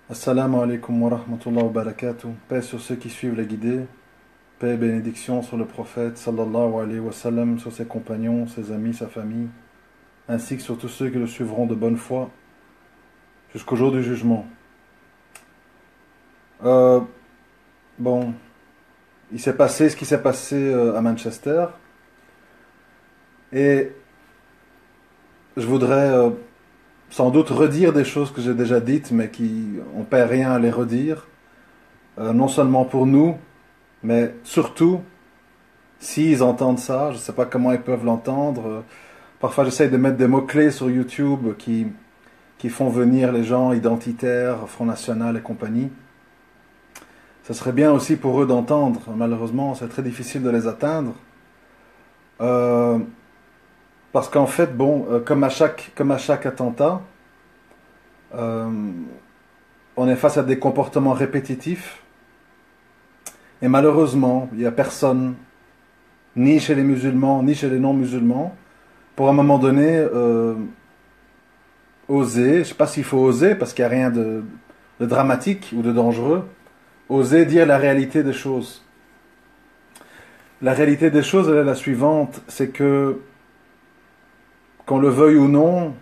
Assalamu alaikum wa rahmatullahi wa barakatuh. Paix sur ceux qui suivent les guidés. Paix et bénédiction sur le prophète sallallahu alayhi wa sallam, sur ses compagnons, ses amis, sa famille, ainsi que sur tous ceux qui le suivront de bonne foi jusqu'au jour du jugement. Euh, bon, il s'est passé ce qui s'est passé à Manchester et je voudrais sans doute redire des choses que j'ai déjà dites mais qui on perd rien à les redire, non seulement pour nous, mais surtout s'ils entendent ça, je ne sais pas comment ils peuvent l'entendre. Parfois, j'essaye de mettre des mots-clés sur YouTube qui font venir les gens identitaires, Front National et compagnie. Ça serait bien aussi pour eux d'entendre. Malheureusement, c'est très difficile de les atteindre. Euh, Parce qu'en fait, bon, comme à chaque attentat, euh, on est face à des comportements répétitifs. Et malheureusement, il n'y a personne, ni chez les musulmans, ni chez les non-musulmans, pour à un moment donné oser, je ne sais pas s'il faut oser parce qu'il n'y a rien de dramatique ou de dangereux, oser dire la réalité des choses. La réalité des choses, elle est la suivante, c'est que, qu'on le veuille ou non,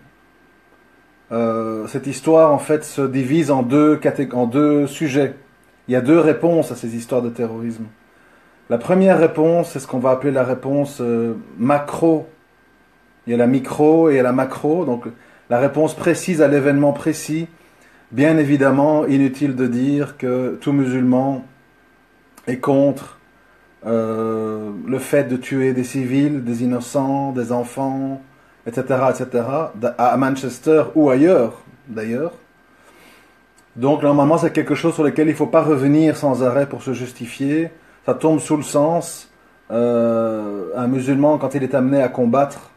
cette histoire en fait se divise en deux sujets. Il y a deux réponses à ces histoires de terrorisme. La première réponse, c'est ce qu'on va appeler la réponse macro. Il y a la micro et il y a la macro, donc la réponse précise à l'événement précis. Bien évidemment, inutile de dire que tout musulman est contre le fait de tuer des civils, des innocents, des enfants, etc., etc., à Manchester ou ailleurs, d'ailleurs. Donc, normalement, c'est quelque chose sur lequel il ne faut pas revenir sans arrêt pour se justifier. Ça tombe sous le sens. Un musulman, quand il est amené à combattre,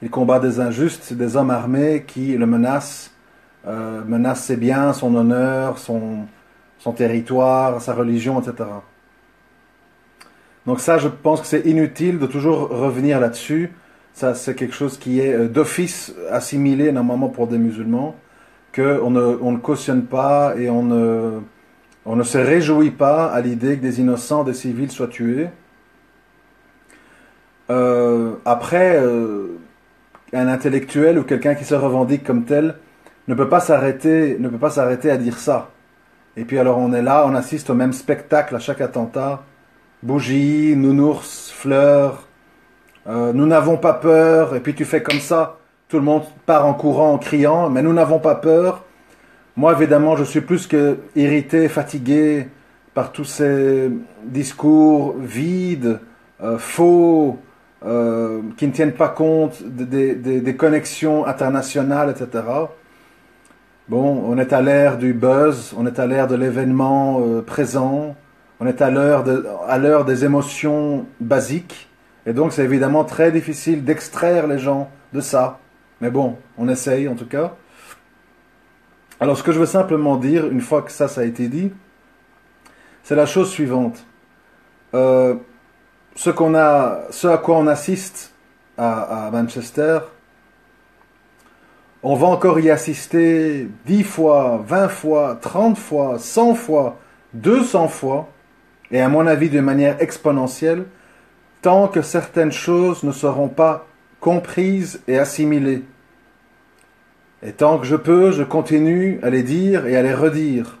il combat des injustes, des hommes armés qui le menacent, menacent ses biens, son honneur, son territoire, sa religion, etc. Donc ça, je pense que c'est inutile de toujours revenir là-dessus. Ça, c'est quelque chose qui est d'office assimilé normalement pour des musulmans, on ne cautionne pas et on ne se réjouit pas à l'idée que des innocents, des civils soient tués. Après, un intellectuel ou quelqu'un qui se revendique comme tel ne peut pas s'arrêter à dire ça. Et puis alors on est là, on assiste au même spectacle à chaque attentat. Bougies, nounours, fleurs, nous n'avons pas peur, et puis tu fais comme ça, tout le monde part en courant en criant, mais nous n'avons pas peur. Moi évidemment je suis plus que irrité, fatigué par tous ces discours vides, faux, qui ne tiennent pas compte des connexions internationales, etc. Bon, on est à l'ère du buzz, on est à l'ère de l'événement présent, on est à l'heure des émotions basiques, et donc c'est évidemment très difficile d'extraire les gens de ça. Mais bon, on essaye en tout cas. Alors ce que je veux simplement dire, une fois que ça a été dit, c'est la chose suivante. Euh, ce à quoi on assiste à Manchester, on va encore y assister 10 fois, 20 fois, 30 fois, 100 fois, 200 fois, et à mon avis de manière exponentielle, tant que certaines choses ne seront pas comprises et assimilées. Et tant que je peux, je continue à les dire et à les redire.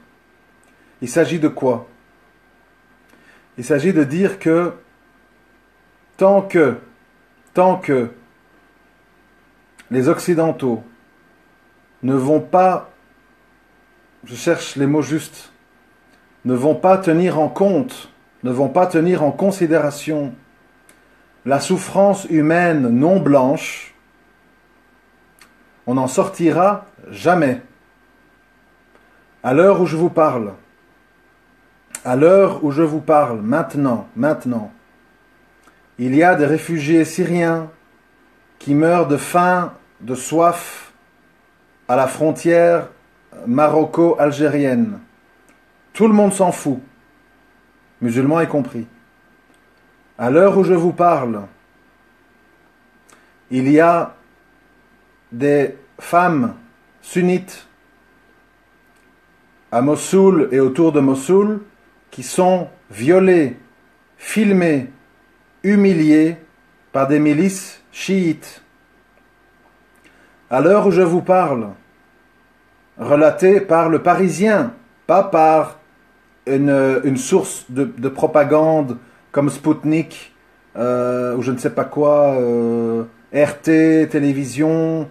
Il s'agit de quoi? Il s'agit de dire que tant que, tant que les Occidentaux ne vont pas, je cherche les mots justes, ne vont pas tenir en compte, ne vont pas tenir en considération la souffrance humaine non blanche, on n'en sortira jamais. À l'heure où je vous parle, à l'heure où je vous parle, maintenant, il y a des réfugiés syriens qui meurent de faim, de soif, à la frontière maroco-algérienne. Tout le monde s'en fout, musulmans y compris. À l'heure où je vous parle, il y a des femmes sunnites à Mossoul et autour de Mossoul qui sont violés, filmés, humiliés par des milices chiites. À l'heure où je vous parle, relaté par le Parisien, pas par une source de propagande comme Sputnik ou je ne sais pas quoi, RT, télévision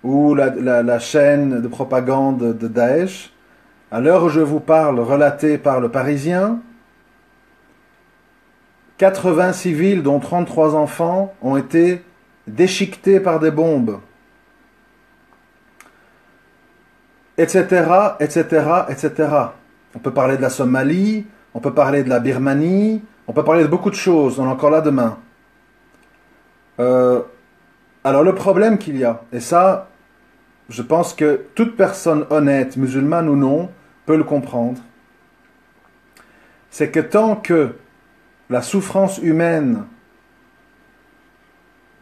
ou la chaîne de propagande de Daesh. À l'heure où je vous parle, relaté par le Parisien, 80 civils, dont 33 enfants, ont été déchiquetés par des bombes. Etc., etc., etc. On peut parler de la Somalie, on peut parler de la Birmanie, on peut parler de beaucoup de choses, on est encore là demain. Alors le problème qu'il y a, et ça, je pense que toute personne honnête, musulmane ou non, peut le comprendre, c'est que tant que la souffrance humaine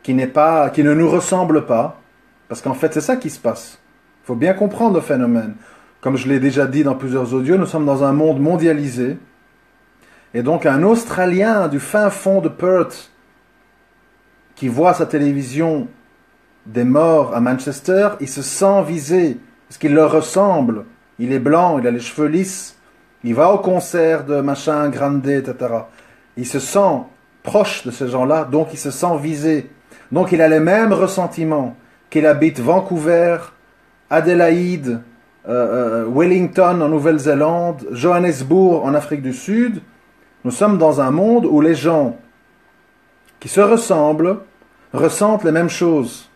qui ne nous ressemble pas, parce qu'en fait c'est ça qui se passe. Il faut bien comprendre le phénomène. Comme je l'ai déjà dit dans plusieurs audios, nous sommes dans un monde mondialisé. Et donc un Australien du fin fond de Perth qui voit sa télévision des morts à Manchester, il se sent visé, parce qu'il leur ressemble. Il est blanc, il a les cheveux lisses, il va au concert de machin, grande, etc. Il se sent proche de ces gens-là, donc il se sent visé. Donc il a les mêmes ressentiments qu'il habite Vancouver, Adélaïde, Wellington en Nouvelle-Zélande, Johannesburg en Afrique du Sud. Nous sommes dans un monde où les gens qui se ressemblent ressentent les mêmes choses.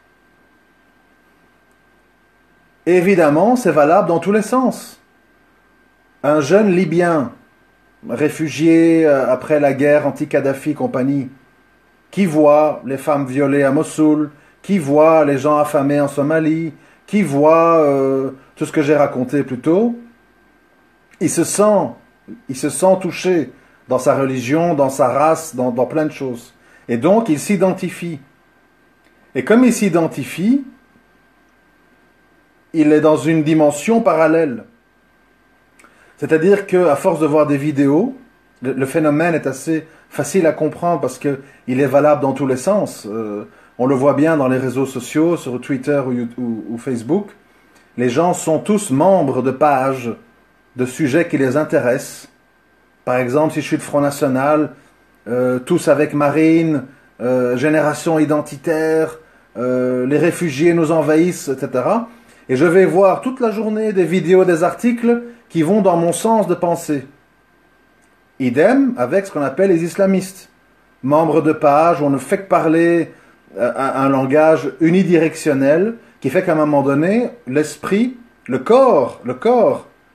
Et évidemment, c'est valable dans tous les sens. Un jeune Libyen, réfugié après la guerre anti-Kadhafi compagnie, qui voit les femmes violées à Mossoul, qui voit les gens affamés en Somalie, qui voit tout ce que j'ai raconté plus tôt, il se sent touché dans sa religion, dans sa race, dans plein de choses. Et donc, il s'identifie. Et comme il s'identifie, il est dans une dimension parallèle. C'est-à-dire qu'à force de voir des vidéos, le phénomène est assez facile à comprendre parce qu'il est valable dans tous les sens. On le voit bien dans les réseaux sociaux, sur Twitter ou Facebook. Les gens sont tous membres de pages de sujets qui les intéressent. Par exemple, si je suis de Front National, tous avec Marine, génération identitaire, les réfugiés nous envahissent, etc. Et je vais voir toute la journée des vidéos, des articles qui vont dans mon sens de pensée. Idem avec ce qu'on appelle les islamistes. Membres de pages où on ne fait que parler un langage unidirectionnel qui fait qu'à un moment donné, l'esprit, le corps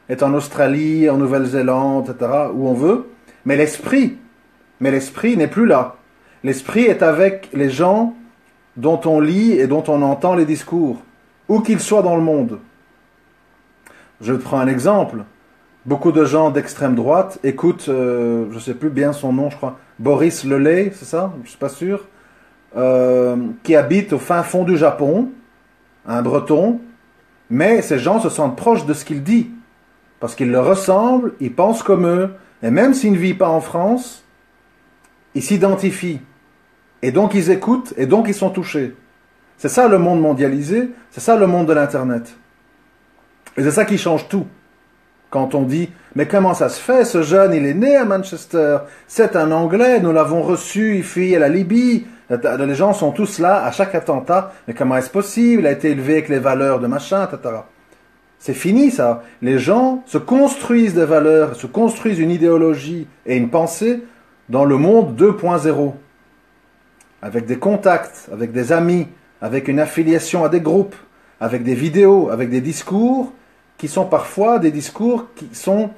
est en Australie, en Nouvelle-Zélande, etc., où on veut, mais l'esprit n'est plus là. L'esprit est avec les gens dont on lit et dont on entend les discours, où qu'ils soient dans le monde. Je prends un exemple. Beaucoup de gens d'extrême droite écoutent, je ne sais plus bien son nom, je crois, Boris Lelay, c'est ça? Je ne suis pas sûr. Qui habite au fin fond du Japon, un breton, mais ces gens se sentent proches de ce qu'il dit, parce qu'ils le ressemblent, ils pensent comme eux, et même s'ils ne vivent pas en France, ils s'identifient. Et donc ils écoutent, et donc ils sont touchés. C'est ça le monde mondialisé, c'est ça le monde de l'Internet. Et c'est ça qui change tout. Quand on dit, mais comment ça se fait, ce jeune, il est né à Manchester, c'est un Anglais, nous l'avons reçu, il fuit à la Libye, les gens sont tous là, à chaque attentat, mais comment est-ce possible, il a été élevé avec les valeurs de machin, etc. C'est fini ça. Les gens se construisent des valeurs, se construisent une idéologie et une pensée dans le monde 2.0. Avec des contacts, avec des amis, avec une affiliation à des groupes, avec des vidéos, avec des discours, qui sont parfois des discours qui sont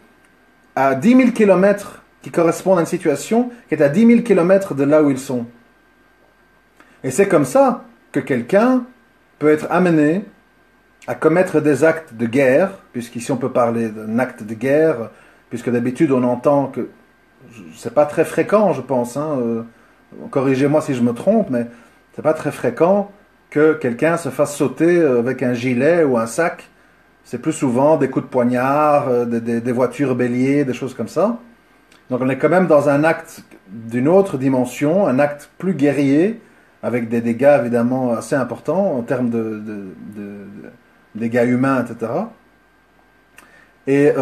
à 10 000 kilomètres, qui correspondent à une situation qui est à 10 000 kilomètres de là où ils sont. Et c'est comme ça que quelqu'un peut être amené à commettre des actes de guerre, puisqu'ici on peut parler d'un acte de guerre, puisque d'habitude on entend que, c'est pas très fréquent je pense, corrigez-moi si je me trompe, mais c'est pas très fréquent que quelqu'un se fasse sauter avec un gilet ou un sac c'est plus souvent des coups de poignard, des voitures béliers, des choses comme ça. Donc on est quand même dans un acte d'une autre dimension, un acte plus guerrier, avec des dégâts évidemment assez importants en termes de dégâts humains, etc. Et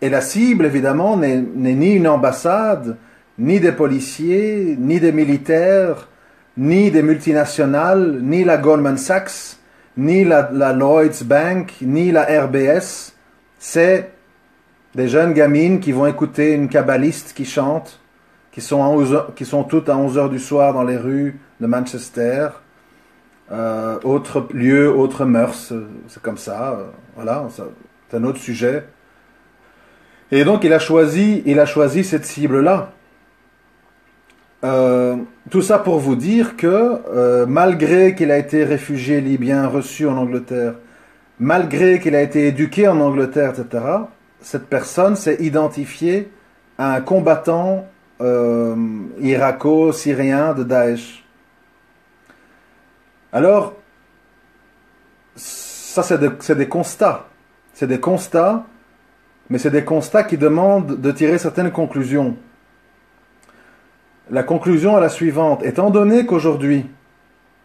la cible, évidemment, n'est ni une ambassade, ni des policiers, ni des militaires, ni des multinationales, ni la Goldman Sachs, ni la Lloyds Bank, ni la RBS. C'est des jeunes gamines qui vont écouter une kabbaliste qui chante, qui sont toutes à 11 heures du soir dans les rues de Manchester. Autre lieu, autre mœurs, c'est comme ça. Voilà, c'est un autre sujet. Et donc il a choisi cette cible-là. Tout ça pour vous dire que malgré qu'il a été réfugié libyen reçu en Angleterre, malgré qu'il a été éduqué en Angleterre, etc., cette personne s'est identifiée à un combattant irako-syrien de Daesh. Alors, ça c'est des constats. C'est des constats, mais c'est des constats qui demandent de tirer certaines conclusions. La conclusion est la suivante. Étant donné qu'aujourd'hui,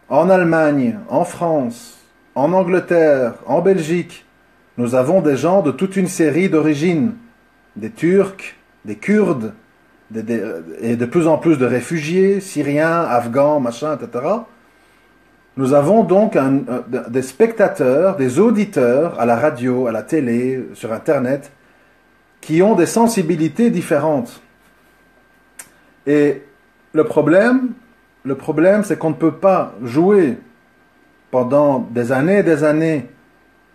en Allemagne, en France, en Angleterre, en Belgique, nous avons des gens de toute une série d'origines, des Turcs, des Kurdes, et de plus en plus de réfugiés, Syriens, Afghans, machin, etc. Nous avons donc des spectateurs, des auditeurs à la radio, à la télé, sur Internet, qui ont des sensibilités différentes. Et le problème, c'est qu'on ne peut pas jouer pendant des années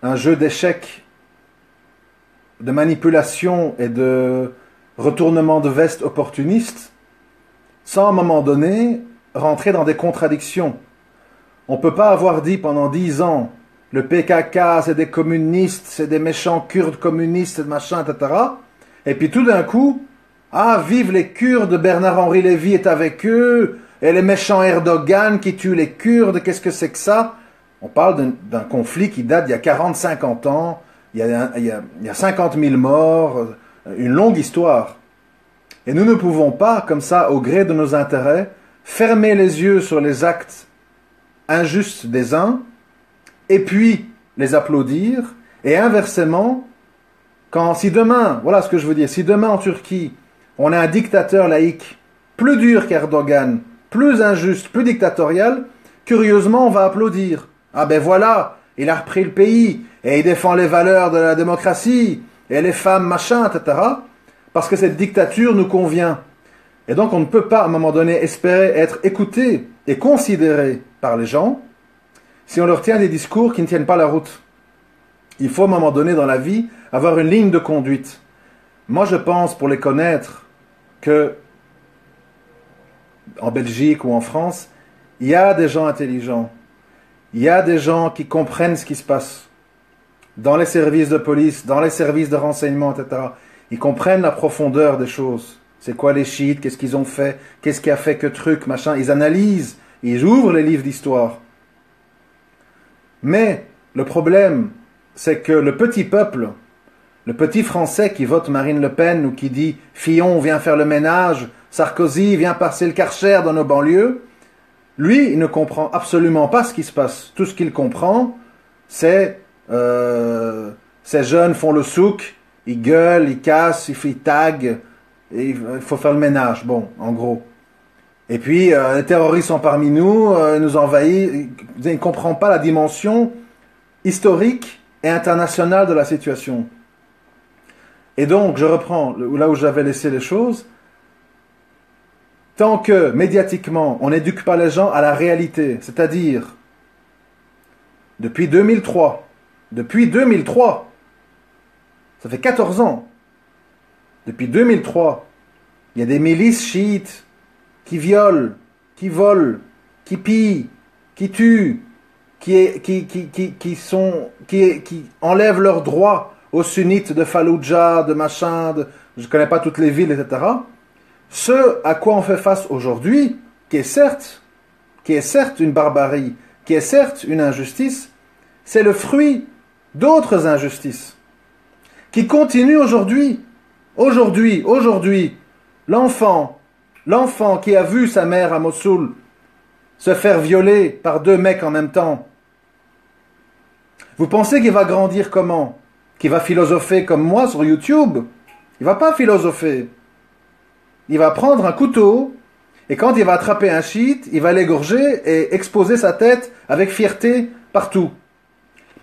un jeu d'échecs, de manipulation et de retournement de veste opportuniste, sans à un moment donné rentrer dans des contradictions. On ne peut pas avoir dit pendant 10 ans, le PKK c'est des communistes, c'est des méchants Kurdes communistes, machin, etc. Et puis tout d'un coup, ah, vive les Kurdes, Bernard-Henri Lévy est avec eux, et les méchants Erdogan qui tuent les Kurdes, qu'est-ce que c'est que ça? On parle d'un conflit qui date d'il y a 40-50 ans, il y a 50 000 morts, une longue histoire. Et nous ne pouvons pas, comme ça, au gré de nos intérêts, fermer les yeux sur les actes injustes des uns, et puis les applaudir, et inversement, si demain, voilà ce que je veux dire, si demain en Turquie, on a un dictateur laïque plus dur qu'Erdogan, plus injuste, plus dictatorial, curieusement on va applaudir. Ah ben voilà, il a repris le pays, et il défend les valeurs de la démocratie, et les femmes, machin, etc. Parce que cette dictature nous convient. Et donc on ne peut pas à un moment donné espérer être écouté et considéré par les gens si on leur tient des discours qui ne tiennent pas la route. Il faut à un moment donné dans la vie avoir une ligne de conduite. Moi je pense, pour les connaître, que en Belgique ou en France, il y a des gens intelligents. Il y a des gens qui comprennent ce qui se passe dans les services de police, dans les services de renseignement, etc. Ils comprennent la profondeur des choses. C'est quoi les chiites? Qu'est-ce qu'ils ont fait? Qu'est-ce qui a fait que truc, machin? Ils analysent, ils ouvrent les livres d'histoire. Mais le problème, c'est que le petit peuple, le petit Français qui vote Marine Le Pen ou qui dit « Fillon, viens faire le ménage, Sarkozy, viens passer le Karcher dans nos banlieues », lui, il ne comprend absolument pas ce qui se passe. Tout ce qu'il comprend, c'est ces jeunes font le souk, ils gueulent, ils cassent, ils taguent, et il faut faire le ménage, bon, en gros. Et puis, les terroristes sont parmi nous, ils nous envahissent. Il ne comprend pas la dimension historique et internationale de la situation. Et donc, je reprends là où j'avais laissé les choses. Tant que, médiatiquement, on n'éduque pas les gens à la réalité, c'est-à-dire, depuis 2003, ça fait 14 ans, depuis 2003, il y a des milices chiites qui violent, qui volent, qui pillent, qui tuent, qui enlèvent leurs droits aux sunnites de Fallujah, de machin, je ne connais pas toutes les villes, etc. Ce à quoi on fait face aujourd'hui, qui est certes une barbarie, qui est certes une injustice, c'est le fruit d'autres injustices qui continuent aujourd'hui. Aujourd'hui, l'enfant qui a vu sa mère à Mossoul se faire violer par 2 mecs en même temps, vous pensez qu'il va grandir comment? Qu'il va philosopher comme moi sur YouTube? Il va pas philosopher. Il va prendre un couteau et quand il va attraper un chiite, il va l'égorger et exposer sa tête avec fierté partout.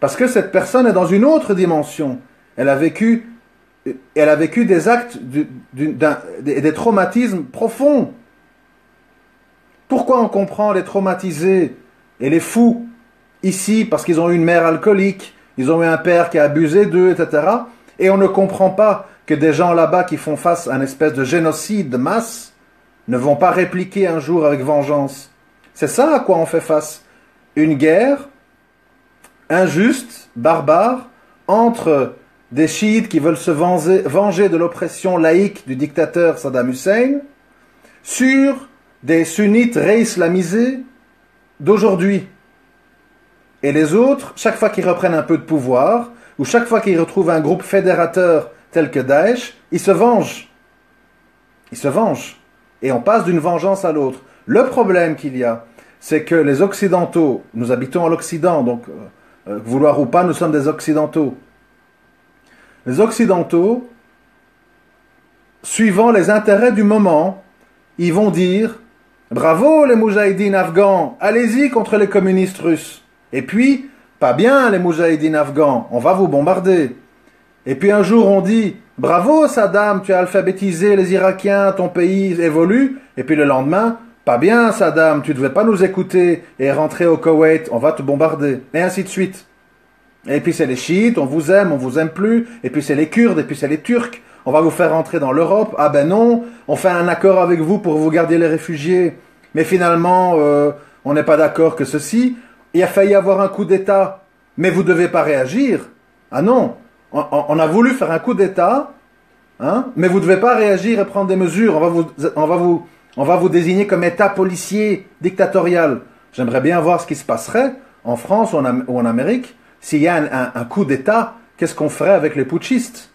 Parce que cette personne est dans une autre dimension. Elle a vécu des actes, des traumatismes profonds. Pourquoi on comprend les traumatisés et les fous ici? Parce qu'ils ont eu une mère alcoolique, ils ont eu un père qui a abusé d'eux, etc. Et on ne comprend pas que des gens là-bas qui font face à une espèce de génocide de masse ne vont pas répliquer un jour avec vengeance. C'est ça à quoi on fait face. Une guerre injuste, barbare, entre des chiites qui veulent se venger de l'oppression laïque du dictateur Saddam Hussein sur des sunnites réislamisés d'aujourd'hui. Et les autres, chaque fois qu'ils reprennent un peu de pouvoir, ou chaque fois qu'ils retrouvent un groupe fédérateur tel que Daesh, ils se vengent. Ils se vengent. Et on passe d'une vengeance à l'autre. Le problème qu'il y a, c'est que les Occidentaux, nous habitons à l'Occident, donc vouloir ou pas, nous sommes des Occidentaux. Les Occidentaux, suivant les intérêts du moment, ils vont dire « Bravo les moudjahidines afghans, allez-y contre les communistes russes. Et puis, pas bien les moudjahidines afghans, on va vous bombarder. » Et puis un jour on dit « Bravo Saddam, tu as alphabétisé les Irakiens, ton pays évolue. » Et puis le lendemain « Pas bien Saddam, tu ne devais pas nous écouter et rentrer au Koweït, on va te bombarder. » Et ainsi de suite. Et puis c'est les chiites, on vous aime plus. Et puis c'est les Kurdes, et puis c'est les Turcs. On va vous faire rentrer dans l'Europe. Ah ben non, on fait un accord avec vous pour vous garder les réfugiés. Mais finalement, on n'est pas d'accord que ceci. Il a failli avoir un coup d'État, mais vous ne devez pas réagir. Ah non, on a voulu faire un coup d'État, hein, mais vous ne devez pas réagir et prendre des mesures. On va vous désigner comme État policier dictatorial. J'aimerais bien voir ce qui se passerait en France ou en Amérique. S'il y a un coup d'État, qu'est-ce qu'on ferait avec les putschistes?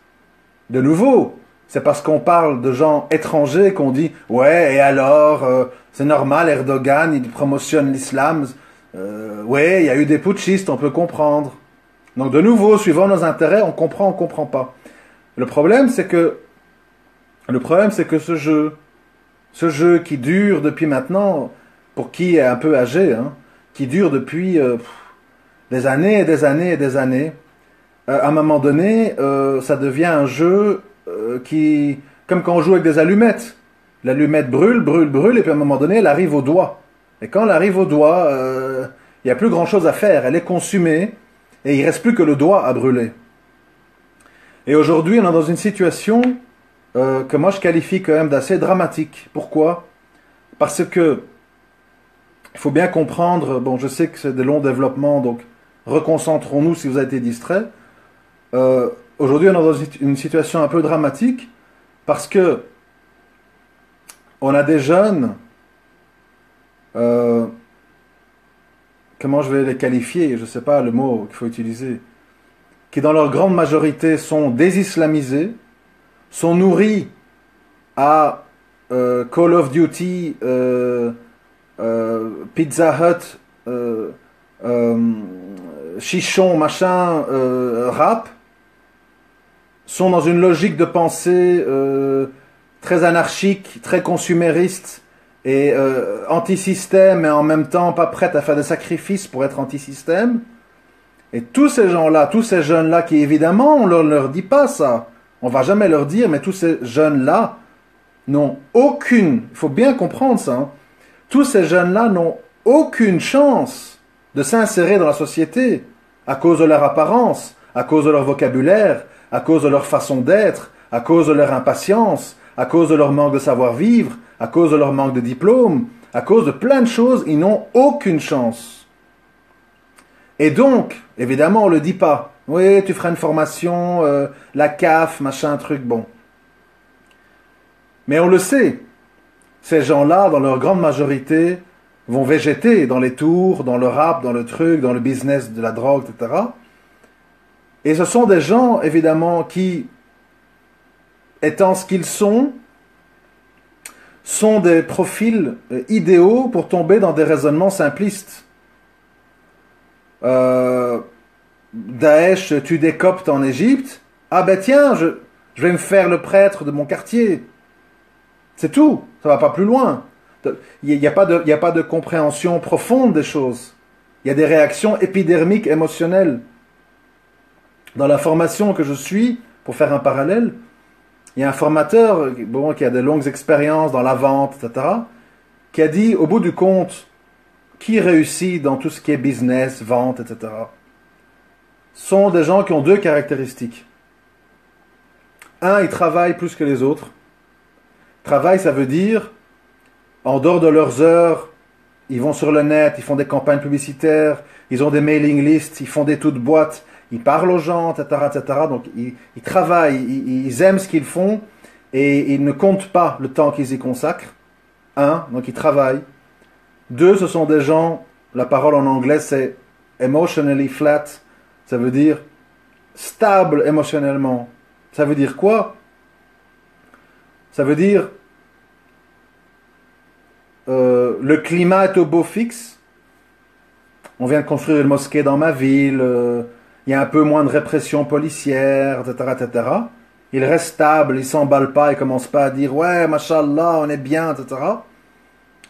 De nouveau, c'est parce qu'on parle de gens étrangers qu'on dit « Ouais, et alors, c'est normal, Erdogan, il promotionne l'islam. Ouais, il y a eu des putschistes, on peut comprendre. » Donc de nouveau, suivant nos intérêts, on comprend pas. Le problème, c'est que ce jeu qui dure depuis maintenant, pour qui est un peu âgé, hein, qui dure depuis des années et des années et des années, à un moment donné, ça devient un jeu comme quand on joue avec des allumettes. L'allumette brûle, et puis à un moment donné, elle arrive au doigt. Et quand elle arrive au doigt, il n'y a plus grand-chose à faire. Elle est consumée, et il ne reste plus que le doigt à brûler. Et aujourd'hui, on est dans une situation que moi je qualifie quand même d'assez dramatique. Pourquoi? Parce que il faut bien comprendre, bon, je sais que c'est de longs développements, donc reconcentrons-nous si vous avez été distrait. Aujourd'hui, on est dans une situation un peu dramatique parce que on a des jeunes, comment je vais les qualifier, je ne sais pas le mot qu'il faut utiliser, qui dans leur grande majorité sont désislamisés, sont nourris à Call of Duty, Pizza Hut, chichon, machin, rap, sont dans une logique de pensée très anarchique, très consumériste et anti-système, mais en même temps pas prête à faire des sacrifices pour être anti-système. Et tous ces gens-là, tous ces jeunes-là qui évidemment, on ne leur dit pas ça, on va jamais leur dire, mais tous ces jeunes-là n'ont aucune, il faut bien comprendre ça, hein, tous ces jeunes-là n'ont aucune chance de s'insérer dans la société à cause de leur apparence, à cause de leur vocabulaire, à cause de leur façon d'être, à cause de leur impatience, à cause de leur manque de savoir-vivre, à cause de leur manque de diplôme, à cause de plein de choses, ils n'ont aucune chance. Et donc, évidemment, on ne le dit pas. Oui, tu feras une formation, la CAF, machin, truc, bon. Mais on le sait. Ces gens-là, dans leur grande majorité, vont végéter dans les tours, dans le rap, dans le truc, dans le business de la drogue, etc. Et ce sont des gens, évidemment, qui, étant ce qu'ils sont des profils idéaux pour tomber dans des raisonnements simplistes. Daesh tue des Coptes en Égypte. Ah ben tiens, je vais me faire le prêtre de mon quartier. C'est tout, ça va pas plus loin. Il n'y a pas de compréhension profonde des choses. Il y a des réactions épidermiques, émotionnelles. Dans la formation que je suis, pour faire un parallèle, il y a un formateur qui a de longues expériences dans la vente, etc., qui a dit, au bout du compte, qui réussit dans tout ce qui est business, vente, etc., sont des gens qui ont deux caractéristiques. Un, ils travaillent plus que les autres. Travail, ça veut dire, en dehors de leurs heures, ils vont sur le net, ils font des campagnes publicitaires, ils ont des mailing lists, ils font des toutes boîtes, ils parlent aux gens, etc., etc. Donc, ils travaillent, ils aiment ce qu'ils font et ils ne comptent pas le temps qu'ils y consacrent. Un, donc ils travaillent. Deux, ce sont des gens, la parole en anglais c'est emotionally flat, ça veut dire stable émotionnellement. Ça veut dire quoi? Ça veut dire le climat est au beau fixe. On vient de construire une mosquée dans ma ville, il y a un peu moins de répression policière, etc., etc. Il reste stable, il s'emballe pas, il commence pas à dire ouais, mashallah, on est bien, etc.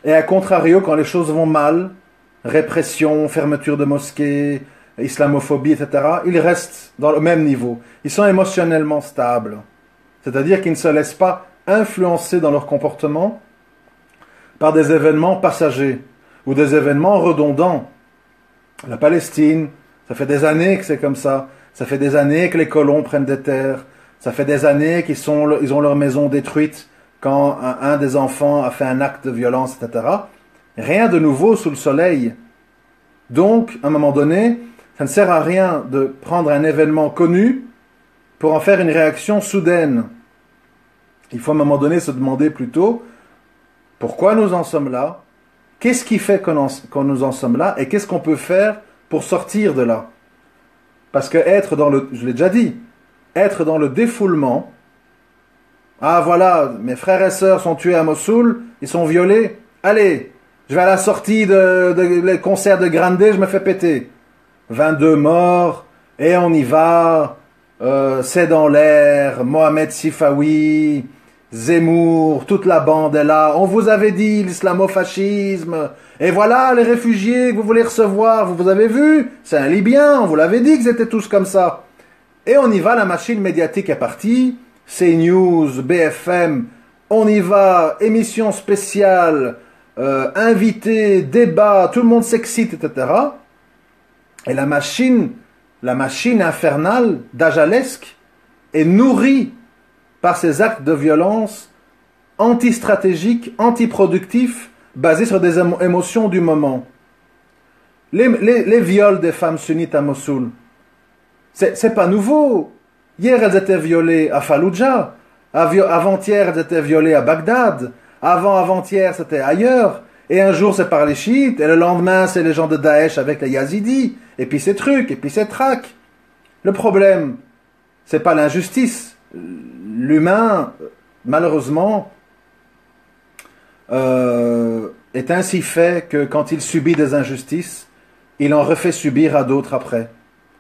Et à contrario, quand les choses vont mal, répression, fermeture de mosquées, islamophobie, etc., ils restent dans le même niveau. Ils sont émotionnellement stables. C'est-à-dire qu'ils ne se laissent pas influencer dans leur comportement par des événements passagers ou des événements redondants. La Palestine, ça fait des années que c'est comme ça. Ça fait des années que les colons prennent des terres. Ça fait des années qu'ils ont leur maison détruite quand un des enfants a fait un acte de violence, etc. Rien de nouveau sous le soleil. Donc, à un moment donné, ça ne sert à rien de prendre un événement connu pour en faire une réaction soudaine. Il faut à un moment donné se demander plutôt pourquoi nous en sommes là, qu'est-ce qui fait qu'on nous en sommes là et qu'est-ce qu'on peut faire pour sortir de là. Parce que je l'ai déjà dit, être dans le défoulement, ah voilà, mes frères et sœurs sont tués à Mossoul, ils sont violés, allez, je vais à la sortie les concerts de Grande, je me fais péter. 22 morts, et on y va, c'est dans l'air, Mohamed Sifawi, Zemmour, toute la bande est là, on vous avait dit l'islamo-fascisme, et voilà les réfugiés que vous voulez recevoir, vous avez vu, c'est un Libyen, on vous l'avait dit qu'ils étaient tous comme ça. Et on y va, la machine médiatique est partie, CNews, BFM, on y va, émission spéciale, invité, débat, tout le monde s'excite, etc. Et la machine infernale, dajalesque, est nourrie par ces actes de violence anti-stratégiques, anti-productifs, basés sur des émotions du moment. Les viols des femmes sunnites à Mossoul, c'est pas nouveau. Hier, elles étaient violées à Fallujah. Avant-hier, elles étaient violées à Bagdad. Avant-hier, c'était ailleurs. Et un jour, c'est par les chiites. Et le lendemain, c'est les gens de Daesh avec les Yazidis. Et puis ces trucs, et puis ces traques. Le problème, c'est pas l'injustice. L'humain, malheureusement, est ainsi fait que quand il subit des injustices, il en refait subir à d'autres après.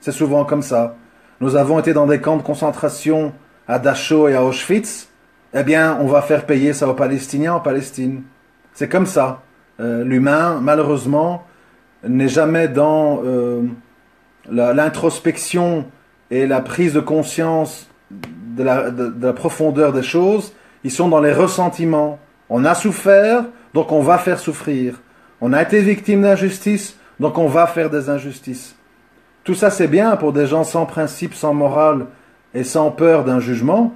C'est souvent comme ça. Nous avons été dans des camps de concentration à Dachau et à Auschwitz. Eh bien, on va faire payer ça aux Palestiniens en Palestine. C'est comme ça. L'humain, malheureusement, n'est jamais dans l'introspection et la prise de conscience de la profondeur des choses. Ils sont dans les ressentiments. On a souffert, donc on va faire souffrir. On a été victime d'injustice, donc on va faire des injustices. Tout ça, c'est bien pour des gens sans principe, sans morale et sans peur d'un jugement.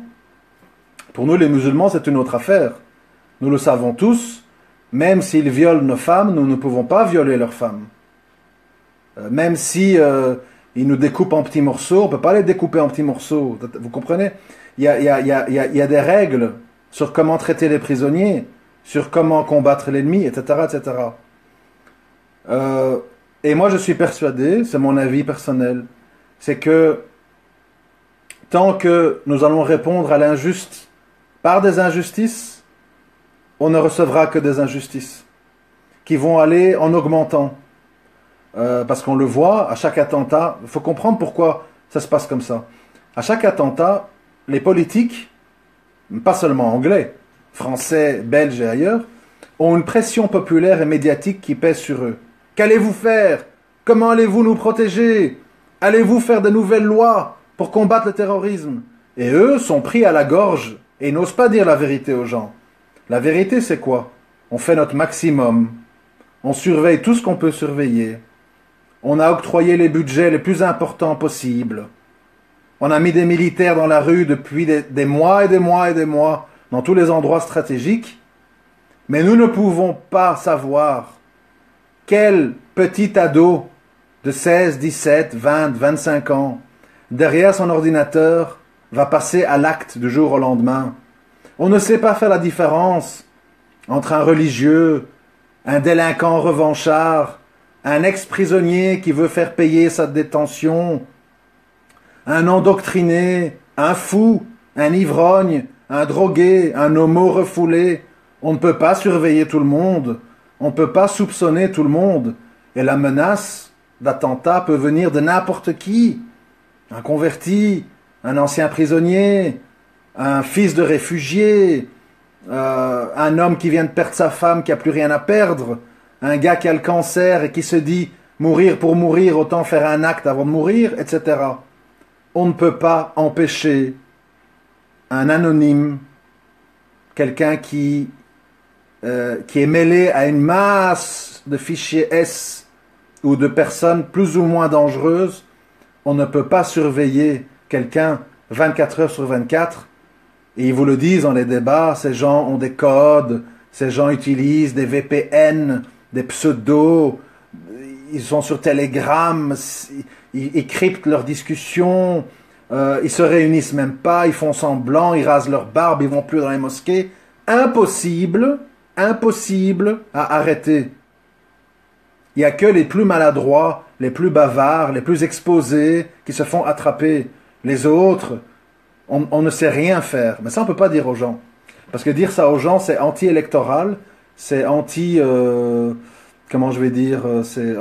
Pour nous, les musulmans, c'est une autre affaire. Nous le savons tous. Même s'ils violent nos femmes, nous ne pouvons pas violer leurs femmes. Même si ils nous découpent en petits morceaux, on ne peut pas les découper en petits morceaux. Vous comprenez? Il y a des règles sur comment traiter les prisonniers, sur comment combattre l'ennemi, etc., etc. Euh, et moi, je suis persuadé, c'est mon avis personnel, c'est que tant que nous allons répondre à l'injuste par des injustices, on ne recevra que des injustices qui vont aller en augmentant. Parce qu'on le voit, à chaque attentat, il faut comprendre pourquoi ça se passe comme ça. À chaque attentat, les politiques, pas seulement anglais, français, belges et ailleurs, ont une pression populaire et médiatique qui pèse sur eux. Qu'allez-vous faire? Comment allez-vous nous protéger? Allez-vous faire de nouvelles lois pour combattre le terrorisme? Et eux sont pris à la gorge et n'osent pas dire la vérité aux gens. La vérité, c'est quoi? On fait notre maximum. On surveille tout ce qu'on peut surveiller. On a octroyé les budgets les plus importants possibles. On a mis des militaires dans la rue depuis des mois et des mois et des mois dans tous les endroits stratégiques. Mais nous ne pouvons pas savoir quel petit ado de 16, 17, 20, 25 ans, derrière son ordinateur, va passer à l'acte du jour au lendemain. On ne sait pas faire la différence entre un religieux, un délinquant revanchard, un ex-prisonnier qui veut faire payer sa détention, un endoctriné, un fou, un ivrogne, un drogué, un homo refoulé. On ne peut pas surveiller tout le monde, on ne peut pas soupçonner tout le monde. Et la menace d'attentat peut venir de n'importe qui. Un converti, un ancien prisonnier, un fils de réfugié, un homme qui vient de perdre sa femme, qui n'a plus rien à perdre, un gars qui a le cancer et qui se dit mourir pour mourir, autant faire un acte avant de mourir, etc. On ne peut pas empêcher un anonyme, quelqu'un qui est mêlé à une masse de fichiers S ou de personnes plus ou moins dangereuses. On ne peut pas surveiller quelqu'un 24 heures sur 24. Et ils vous le disent dans les débats, ces gens ont des codes, ces gens utilisent des VPN, des pseudos, ils sont sur Telegram, ils cryptent leurs discussions, ils se réunissent même pas, ils font semblant, ils rasent leur barbe, ils vont plus dans les mosquées. Impossible à arrêter. Il n'y a que les plus maladroits, les plus bavards, les plus exposés qui se font attraper. Les autres, on ne sait rien faire. Mais ça, on ne peut pas dire aux gens. Parce que dire ça aux gens, c'est anti-électoral, c'est comment je vais dire, c'est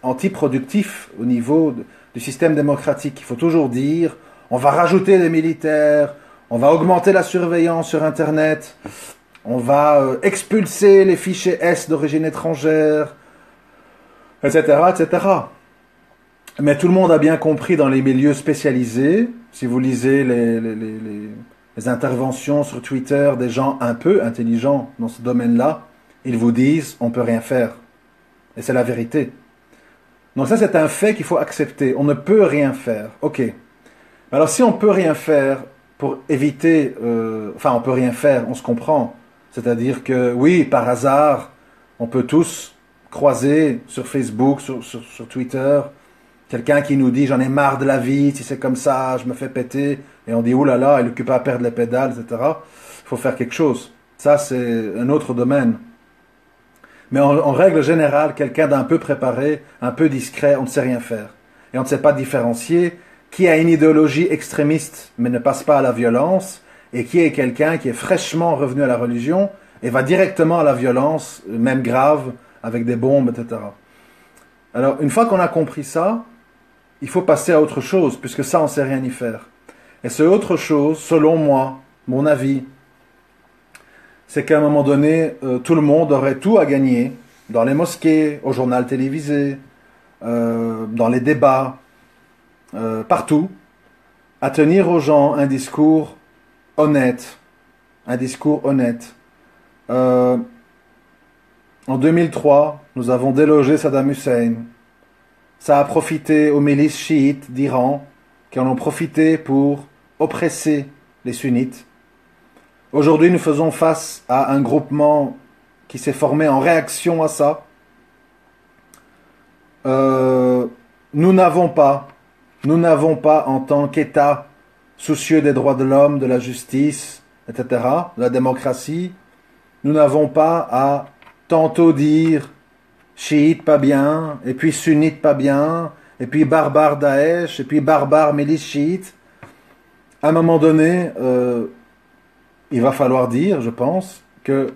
anti-productif au niveau du système démocratique. Il faut toujours dire, on va rajouter des militaires, on va augmenter la surveillance sur Internet, on va expulser les fichiers S d'origine étrangère, etc., etc. Mais tout le monde a bien compris dans les milieux spécialisés, si vous lisez les interventions sur Twitter des gens un peu intelligents dans ce domaine-là, ils vous disent on ne peut rien faire. Et c'est la vérité. Donc ça, c'est un fait qu'il faut accepter. On ne peut rien faire. Ok. Alors si on ne peut rien faire pour éviter... enfin, on peut rien faire, on se comprend. C'est-à-dire que, oui, par hasard, on peut tous croiser sur Facebook, sur Twitter, quelqu'un qui nous dit j'en ai marre de la vie, si c'est comme ça, je me fais péter. Et on dit oulala, il occupe à perdre les pédales, etc. Il faut faire quelque chose. Ça, c'est un autre domaine. Mais en règle générale, quelqu'un d'un peu préparé, un peu discret, on ne sait rien faire. Et on ne sait pas différencier qui a une idéologie extrémiste mais ne passe pas à la violence et qui est quelqu'un qui est fraîchement revenu à la religion et va directement à la violence, même grave, avec des bombes, etc. Alors, une fois qu'on a compris ça, il faut passer à autre chose, puisque ça, on ne sait rien y faire. Et ce autre chose, selon moi, mon avis, c'est qu'à un moment donné, tout le monde aurait tout à gagner, dans les mosquées, au journal télévisé, dans les débats, partout, à tenir aux gens un discours honnête. Un discours honnête. En 2003, nous avons délogé Saddam Hussein. Ça a profité aux milices chiites d'Iran, qui en ont profité pour oppresser les sunnites. Aujourd'hui, nous faisons face à un groupement qui s'est formé en réaction à ça. Nous n'avons pas, en tant qu'État soucieux des droits de l'homme, de la justice, etc., de la démocratie, nous n'avons pas à tantôt dire chiite pas bien, et puis sunnite pas bien, et puis barbare Daesh, et puis barbare milice chiite. À un moment donné, il va falloir dire, je pense, que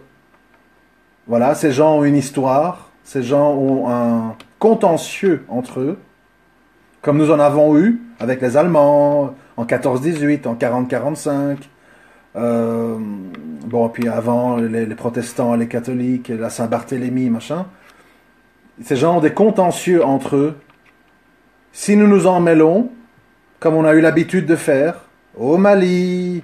voilà, ces gens ont une histoire, ces gens ont un contentieux entre eux, comme nous en avons eu avec les Allemands en 14-18, en 40-45. Bon, puis avant, les protestants, les catholiques, la Saint-Barthélemy, machin. Ces gens ont des contentieux entre eux. Si nous nous en mêlons, comme on a eu l'habitude de faire, au Mali,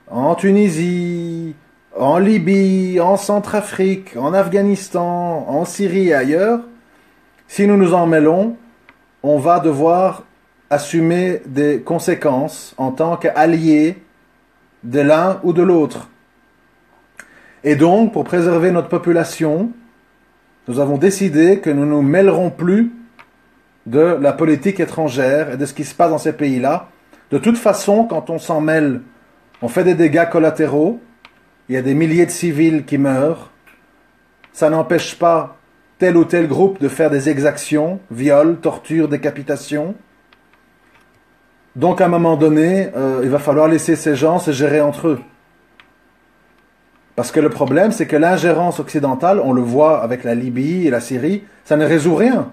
en Tunisie, en Libye, en Centrafrique, en Afghanistan, en Syrie et ailleurs, si nous nous en mêlons, on va devoir assumer des conséquences en tant qu'alliés de l'un ou de l'autre. Et donc, pour préserver notre population, nous avons décidé que nous ne nous mêlerons plus de la politique étrangère et de ce qui se passe dans ces pays-là. De toute façon, quand on s'en mêle, on fait des dégâts collatéraux, il y a des milliers de civils qui meurent, ça n'empêche pas tel ou tel groupe de faire des exactions, viols, tortures, décapitations. Donc à un moment donné, il va falloir laisser ces gens se gérer entre eux. Parce que le problème, c'est que l'ingérence occidentale, on le voit avec la Libye et la Syrie, ça ne résout rien.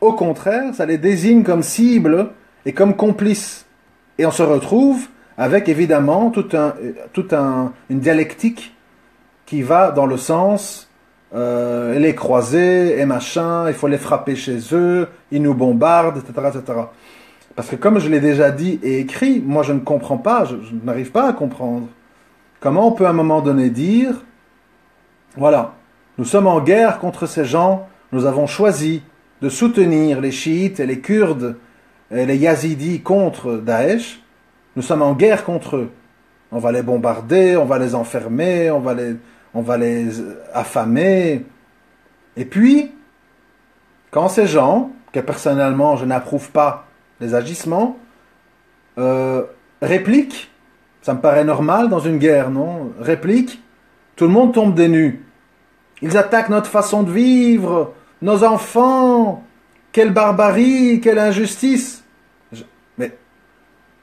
Au contraire, ça les désigne comme cibles et comme complices. Et on se retrouve avec évidemment une dialectique qui va dans le sens les croiser et machin, il faut les frapper chez eux, ils nous bombardent, etc., etc. Parce que comme je l'ai déjà dit et écrit, moi je ne comprends pas, je n'arrive pas à comprendre. Comment on peut à un moment donné dire, voilà, nous sommes en guerre contre ces gens, nous avons choisi de soutenir les chiites et les kurdes et les yazidis contre Daesh, nous sommes en guerre contre eux. On va les bombarder, on va les enfermer, on va les affamer. Et puis, quand ces gens, que personnellement je n'approuve pas les agissements, répliquent, ça me paraît normal dans une guerre, non? Répliquent, tout le monde tombe des nues. Ils attaquent notre façon de vivre, nos enfants, quelle barbarie, quelle injustice. Mais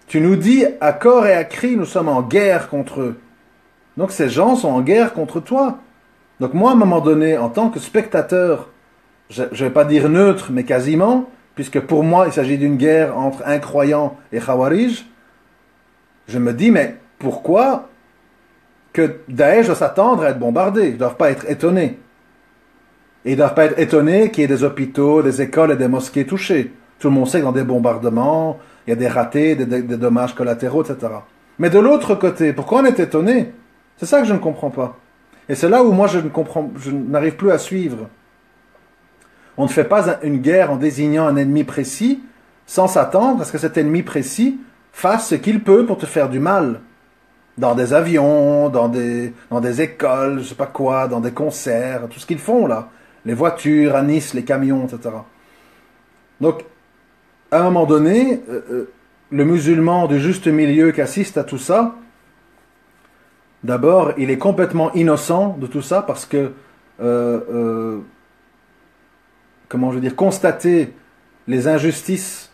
tu nous dis à corps et à cri, nous sommes en guerre contre eux. Donc ces gens sont en guerre contre toi. Donc moi, à un moment donné, en tant que spectateur, je ne vais pas dire neutre, mais quasiment, puisque pour moi, il s'agit d'une guerre entre incroyants et Khawarij, je me dis, mais pourquoi que Daesh doit s'attendre à être bombardé? Ils ne doivent pas être étonnés. Et ils ne doivent pas être étonnés qu'il y ait des hôpitaux, des écoles et des mosquées touchées. Tout le monde sait que dans des bombardements, il y a des ratés, des dommages collatéraux, etc. Mais de l'autre côté, pourquoi on est étonné? C'est ça que je ne comprends pas. Et c'est là où moi je n'arrive plus à suivre. On ne fait pas une guerre en désignant un ennemi précis sans s'attendre à ce que cet ennemi précis fasse ce qu'il peut pour te faire du mal. Dans des avions, dans des écoles, je sais pas quoi, dans des concerts, tout ce qu'ils font là. Les voitures à Nice, les camions, etc. Donc, à un moment donné, le musulman du juste milieu qui assiste à tout ça, d'abord, il est complètement innocent de tout ça parce que, comment je veux dire, constater les injustices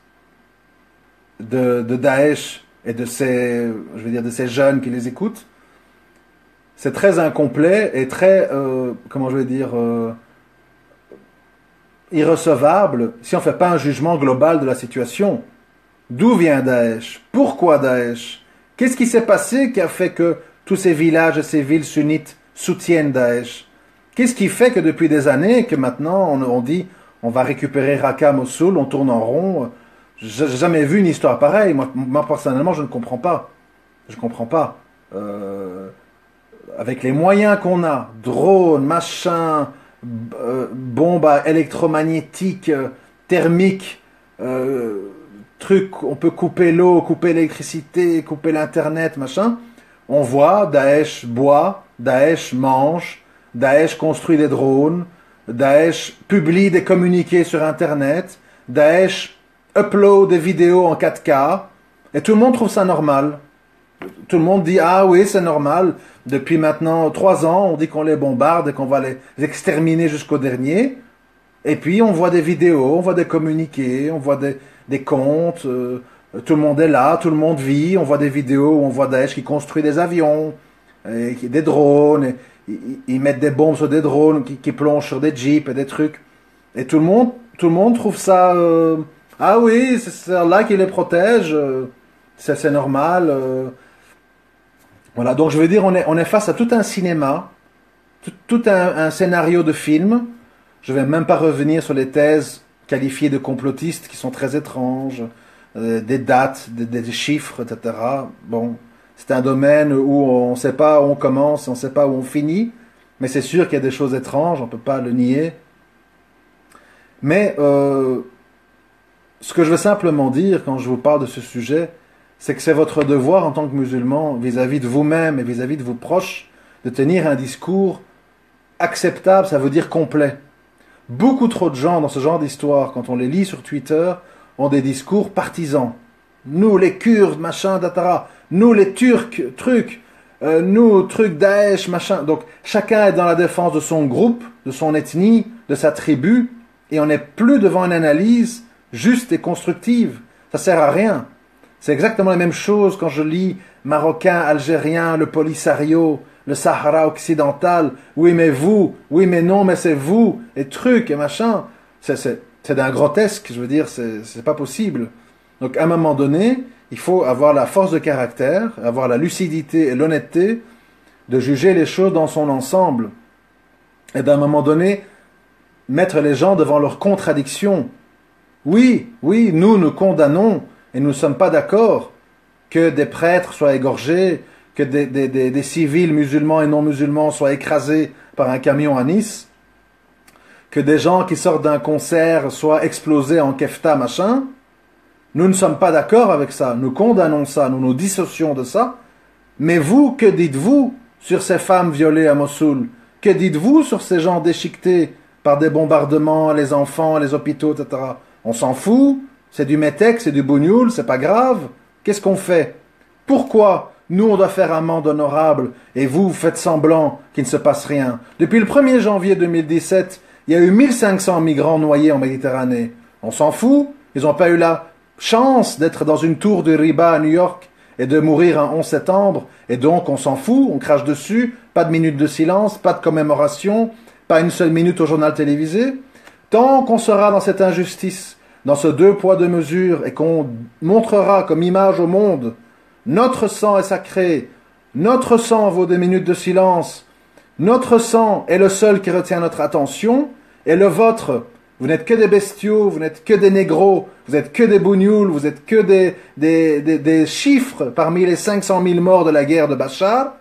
de Daesh et de ces jeunes qui les écoutent, c'est très incomplet et très, comment je veux dire, irrecevable si on ne fait pas un jugement global de la situation. D'où vient Daesh? Pourquoi Daesh? Qu'est-ce qui s'est passé qui a fait que tous ces villages et ces villes sunnites soutiennent Daesh? Qu'est-ce qui fait que depuis des années, que maintenant on dit on va récupérer Raqqa, Mossoul, on tourne en rond? J'ai jamais vu une histoire pareille. Moi personnellement, je ne comprends pas. Je ne comprends pas. Avec les moyens qu'on a, drones, machins, bombes électromagnétiques, thermiques, trucs, on peut couper l'eau, couper l'électricité, couper l'internet, machin. On voit Daesh boit, Daesh mange, Daesh construit des drones, Daesh publie des communiqués sur internet, Daesh upload des vidéos en 4K, et tout le monde trouve ça normal. Tout le monde dit, ah oui, c'est normal. Depuis maintenant 3 ans, on dit qu'on les bombarde et qu'on va les exterminer jusqu'au dernier. Et puis on voit des vidéos, on voit des communiqués, on voit des comptes, tout le monde est là, tout le monde vit, on voit des vidéos où on voit Daesh qui construit des avions, des drones, ils mettent des bombes sur des drones qui plongent sur des jeeps et des trucs. Et tout le monde trouve ça... ah oui, c'est Allah qui les protège, c'est normal. Voilà, donc je veux dire, on est face à tout un cinéma, tout un scénario de film. Je vais même pas revenir sur les thèses qualifiées de complotistes qui sont très étranges, des dates, des chiffres, etc. Bon, c'est un domaine où on ne sait pas où on commence, on ne sait pas où on finit, mais c'est sûr qu'il y a des choses étranges, on ne peut pas le nier. Mais ce que je veux simplement dire quand je vous parle de ce sujet, c'est que c'est votre devoir en tant que musulman, vis-à-vis de vous-même et vis-à-vis de vos proches, de tenir un discours acceptable, ça veut dire complet. Beaucoup trop de gens dans ce genre d'histoire, quand on les lit sur Twitter, ont des discours partisans. Nous, les Kurdes, machin, datara. Nous, les Turcs, trucs. Nous, trucs Daesh, machin. Donc, chacun est dans la défense de son groupe, de son ethnie, de sa tribu, et on n'est plus devant une analyse juste et constructive. Ça sert à rien. C'est exactement la même chose quand je lis Marocain, Algérien, le Polisario, le Sahara occidental. Oui, mais vous. Oui, mais non, mais c'est vous. Et trucs et machin. C'est d'un grotesque, je veux dire, c'est pas possible. Donc, à un moment donné, il faut avoir la force de caractère, avoir la lucidité et l'honnêteté de juger les choses dans son ensemble. Et d'un moment donné, mettre les gens devant leurs contradictions. Oui, nous condamnons et nous ne sommes pas d'accord que des prêtres soient égorgés, que des civils musulmans et non musulmans soient écrasés par un camion à Nice, que des gens qui sortent d'un concert soient explosés en kefta, machin. Nous ne sommes pas d'accord avec ça, nous condamnons ça, nous nous dissocions de ça. Mais vous, que dites-vous sur ces femmes violées à Mossoul? Que dites-vous sur ces gens déchiquetés par des bombardements, les enfants, les hôpitaux, etc. On s'en fout, c'est du métèque, c'est du bougnoul, c'est pas grave. Qu'est-ce qu'on fait? Pourquoi nous on doit faire amende honorable et vous faites semblant qu'il ne se passe rien? Depuis le 1er janvier 2017, il y a eu 1500 migrants noyés en Méditerranée. On s'en fout, ils n'ont pas eu la chance d'être dans une tour de riba à New York et de mourir un 11 septembre, et donc on s'en fout, on crache dessus, pas de minute de silence, pas de commémoration, pas une seule minute au journal télévisé. Tant qu'on sera dans cette injustice, dans ce 2 poids 2 mesures, et qu'on montrera comme image au monde, notre sang est sacré, notre sang vaut des minutes de silence, notre sang est le seul qui retient notre attention, et le vôtre, vous n'êtes que des bestiaux, vous n'êtes que des négros, vous êtes que des bougnoules, vous êtes que des chiffres parmi les 500 000 morts de la guerre de Bachar,